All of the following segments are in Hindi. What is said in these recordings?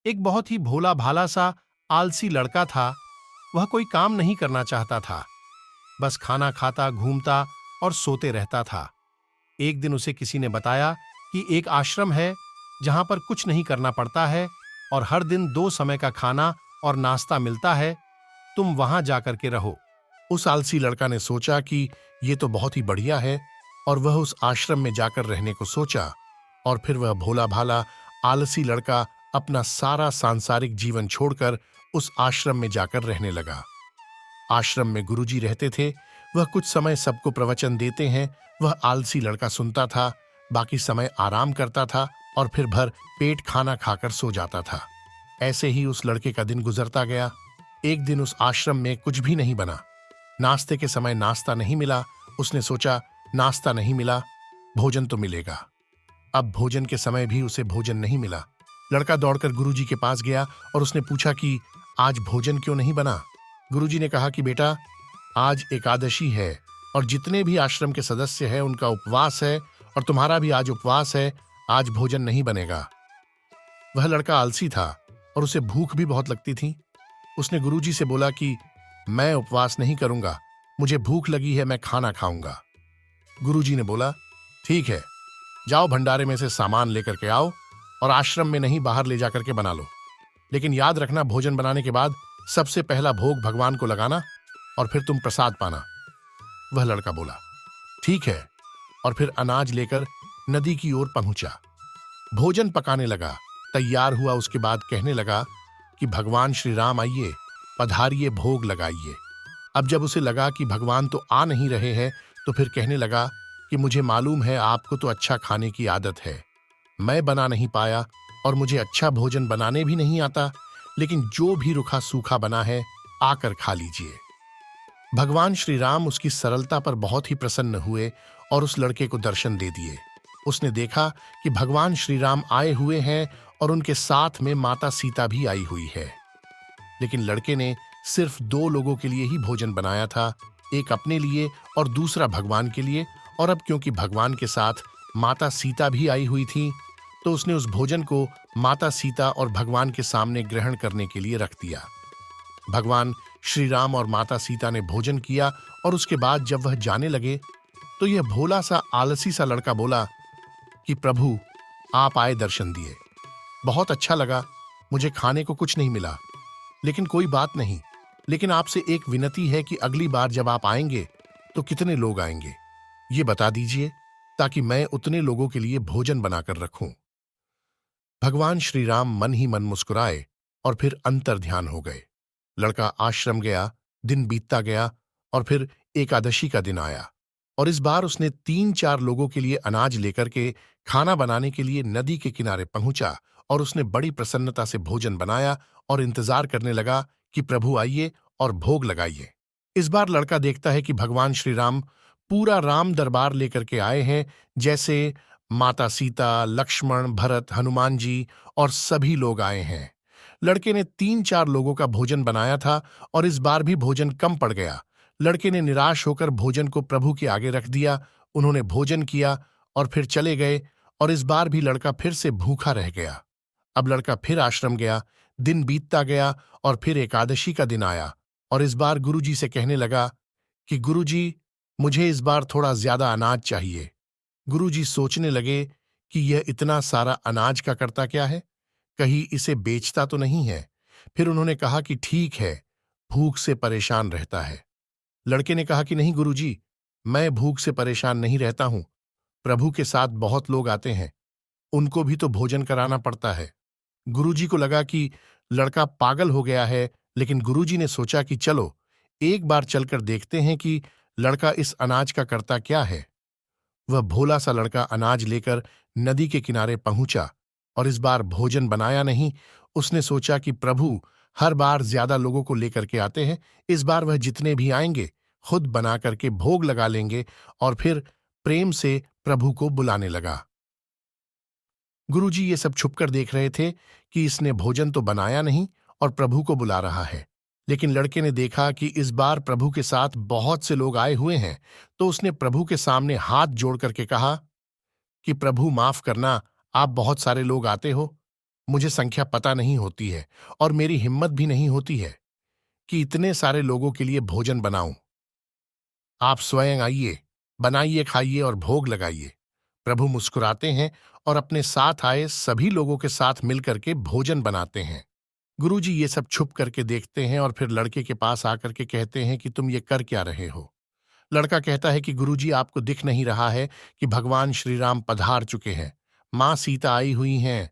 एक बहुत ही भोला भाला सा आलसी लड़का था। वह कोई काम नहीं करना चाहता था, बस खाना खाता, घूमता और सोते रहता था। एक दिन उसे किसी ने बताया कि एक आश्रम है जहां पर कुछ नहीं करना पड़ता है और हर दिन 2 समय का खाना और नाश्ता मिलता है। तुम वहां जाकर के रहो। उस आलसी लड़का ने सोचा कि ये तो बहुत ही बढ़िया है और वह उस आश्रम में जाकर रहने को सोचा। और फिर वह भोला भाला आलसी लड़का अपना सारा सांसारिक जीवन छोड़कर उस आश्रम में जाकर रहने लगा। आश्रम में गुरुजी रहते थे। वह कुछ समय सबको प्रवचन देते हैं। वह आलसी लड़का सुनता था, बाकी समय आराम करता था और फिर भर पेट खाना खाकर सो जाता था। ऐसे ही उस लड़के का दिन गुजरता गया। एक दिन उस आश्रम में कुछ भी नहीं बना। नाश्ते के समय नाश्ता नहीं मिला। उसने सोचा, नाश्ता नहीं मिला, भोजन तो मिलेगा। अब भोजन के समय भी उसे भोजन नहीं मिला। लड़का दौड़कर गुरुजी के पास गया और उसने पूछा कि आज भोजन क्यों नहीं बना। गुरुजी ने कहा कि बेटा, आज एकादशी है और जितने भी आश्रम के सदस्य हैं उनका उपवास है और तुम्हारा भी आज उपवास है। आज भोजन नहीं बनेगा। वह लड़का आलसी था और उसे भूख भी बहुत लगती थी। उसने गुरुजी से बोला कि मैं उपवास नहीं करूंगा, मुझे भूख लगी है, मैं खाना खाऊंगा। गुरुजी ने बोला, ठीक है, जाओ भंडारे में से सामान लेकर के आओ और आश्रम में नहीं बाहर ले जाकर के बना लो। लेकिन याद रखना, भोजन बनाने के बाद सबसे पहला भोग भगवान को लगाना और फिर तुम प्रसाद पाना। वह लड़का बोला, ठीक है, और फिर अनाज लेकर नदी की ओर पहुंचा। भोजन पकाने लगा, तैयार हुआ। उसके बाद कहने लगा कि भगवान श्री राम आइए, पधारिए, भोग लगाइए। अब जब उसे लगा कि भगवान तो आ नहीं रहे हैं, तो फिर कहने लगा कि मुझे मालूम है आपको तो अच्छा खाने की आदत है, मैं बना नहीं पाया और मुझे अच्छा भोजन बनाने भी नहीं आता, लेकिन जो भी रूखा सूखा बना है आकर खा लीजिए। भगवान श्री राम उसकी सरलता पर बहुत ही प्रसन्न हुए और उस लड़के को दर्शन दे दिए। उसने देखा कि भगवान श्री राम आए हुए हैं और उनके साथ में माता सीता भी आई हुई है। लेकिन लड़के ने सिर्फ 2 लोगों के लिए ही भोजन बनाया था, एक अपने लिए और दूसरा भगवान के लिए। और अब क्योंकि भगवान के साथ माता सीता भी आई हुई थी, तो उसने उस भोजन को माता सीता और भगवान के सामने ग्रहण करने के लिए रख दिया। भगवान श्री राम और माता सीता ने भोजन किया और उसके बाद जब वह जाने लगे, तो यह भोला सा आलसी सा लड़का बोला कि प्रभु, आप आए, दर्शन दिए, बहुत अच्छा लगा। मुझे खाने को कुछ नहीं मिला, लेकिन कोई बात नहीं। लेकिन आपसे एक विनती है कि अगली बार जब आप आएंगे तो कितने लोग आएंगे, ये बता दीजिए, ताकि मैं उतने लोगों के लिए भोजन बनाकर रखूं। भगवान श्री राम मन ही मन मुस्कुराए और फिर अंतर ध्यान हो गए। लड़का आश्रम गया, दिन बीतता गया और फिर एकादशी का दिन आया और इस बार उसने 3-4 लोगों के लिए अनाज लेकर के खाना बनाने के लिए नदी के किनारे पहुंचा और उसने बड़ी प्रसन्नता से भोजन बनाया और इंतजार करने लगा कि प्रभु आइए और भोग लगाइए। इस बार लड़का देखता है कि भगवान श्री राम पूरा राम दरबार लेकर के आए हैं, जैसे माता सीता, लक्ष्मण, भरत, हनुमान जी और सभी लोग आए हैं। लड़के ने 3-4 लोगों का भोजन बनाया था और इस बार भी भोजन कम पड़ गया। लड़के ने निराश होकर भोजन को प्रभु के आगे रख दिया। उन्होंने भोजन किया और फिर चले गए और इस बार भी लड़का फिर से भूखा रह गया। अब लड़का फिर आश्रम गया, दिन बीतता गया और फिर एकादशी का दिन आया और इस बार गुरुजी से कहने लगा कि गुरुजी, मुझे इस बार थोड़ा ज्यादा अनाज चाहिए। गुरुजी सोचने लगे कि यह इतना सारा अनाज का करता क्या है, कहीं इसे बेचता तो नहीं है। फिर उन्होंने कहा कि ठीक है, भूख से परेशान रहता है। लड़के ने कहा कि नहीं गुरुजी, मैं भूख से परेशान नहीं रहता हूं। प्रभु के साथ बहुत लोग आते हैं, उनको भी तो भोजन कराना पड़ता है। गुरुजी को लगा कि लड़का पागल हो गया है, लेकिन गुरुजी ने सोचा कि चलो एक बार चलकर देखते हैं कि लड़का इस अनाज का करता क्या है। वह भोला सा लड़का अनाज लेकर नदी के किनारे पहुंचा और इस बार भोजन बनाया नहीं। उसने सोचा कि प्रभु हर बार ज्यादा लोगों को लेकर के आते हैं, इस बार वह जितने भी आएंगे खुद बना करके भोग लगा लेंगे और फिर प्रेम से प्रभु को बुलाने लगा। गुरुजी ये सब छुपकर देख रहे थे कि इसने भोजन तो बनाया नहीं और प्रभु को बुला रहा है। लेकिन लड़के ने देखा कि इस बार प्रभु के साथ बहुत से लोग आए हुए हैं, तो उसने प्रभु के सामने हाथ जोड़ करके कहा कि प्रभु माफ करना, आप बहुत सारे लोग आते हो, मुझे संख्या पता नहीं होती है और मेरी हिम्मत भी नहीं होती है कि इतने सारे लोगों के लिए भोजन बनाऊं। आप स्वयं आइए, बनाइए, खाइए और भोग लगाइए। प्रभु मुस्कुराते हैं और अपने साथ आए सभी लोगों के साथ मिलकर के भोजन बनाते हैं। गुरुजी ये सब छुप करके देखते हैं और फिर लड़के के पास आकर के कहते हैं कि तुम ये कर क्या रहे हो। लड़का कहता है कि गुरुजी आपको दिख नहीं रहा है कि भगवान श्री राम पधार चुके हैं, माँ सीता आई हुई हैं,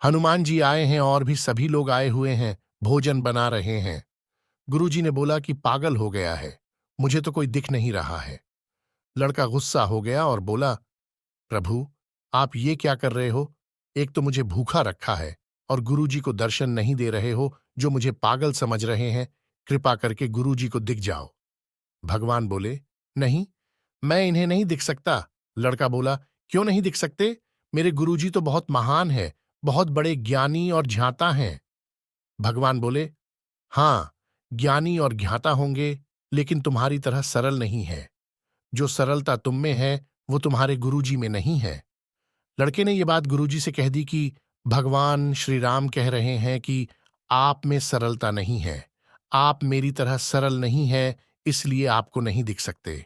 हनुमान जी आए हैं और भी सभी लोग आए हुए हैं, भोजन बना रहे हैं। गुरुजी ने बोला कि पागल हो गया है, मुझे तो कोई दिख नहीं रहा है। लड़का गुस्सा हो गया और बोला, प्रभु आप ये क्या कर रहे हो? एक तो मुझे भूखा रखा है और गुरुजी को दर्शन नहीं दे रहे हो, जो मुझे पागल समझ रहे हैं। कृपा करके गुरुजी को दिख जाओ। भगवान बोले, नहीं, मैं इन्हें नहीं दिख सकता। लड़का बोला, क्यों नहीं दिख सकते? मेरे गुरुजी तो बहुत महान है, बहुत बड़े ज्ञानी और ज्ञाता हैं। भगवान बोले, हाँ, ज्ञानी और ज्ञाता होंगे, लेकिन तुम्हारी तरह सरल नहीं है। जो सरलता तुम में है वो तुम्हारे गुरुजी में नहीं है। लड़के ने ये बात गुरुजी से कह दी कि भगवान श्री राम कह रहे हैं कि आप में सरलता नहीं है, आप मेरी तरह सरल नहीं है, इसलिए आपको नहीं दिख सकते।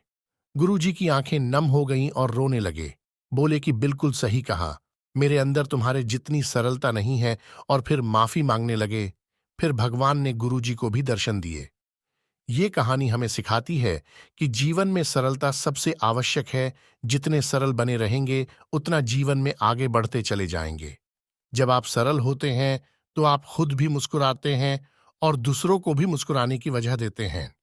गुरुजी की आंखें नम हो गईं और रोने लगे। बोले कि बिल्कुल सही कहा, मेरे अंदर तुम्हारे जितनी सरलता नहीं है, और फिर माफी मांगने लगे। फिर भगवान ने गुरुजी को भी दर्शन दिए। ये कहानी हमें सिखाती है कि जीवन में सरलता सबसे आवश्यक है। जितने सरल बने रहेंगे उतना जीवन में आगे बढ़ते चले जाएंगे। जब आप सरल होते हैं तो आप खुद भी मुस्कुराते हैं और दूसरों को भी मुस्कुराने की वजह देते हैं।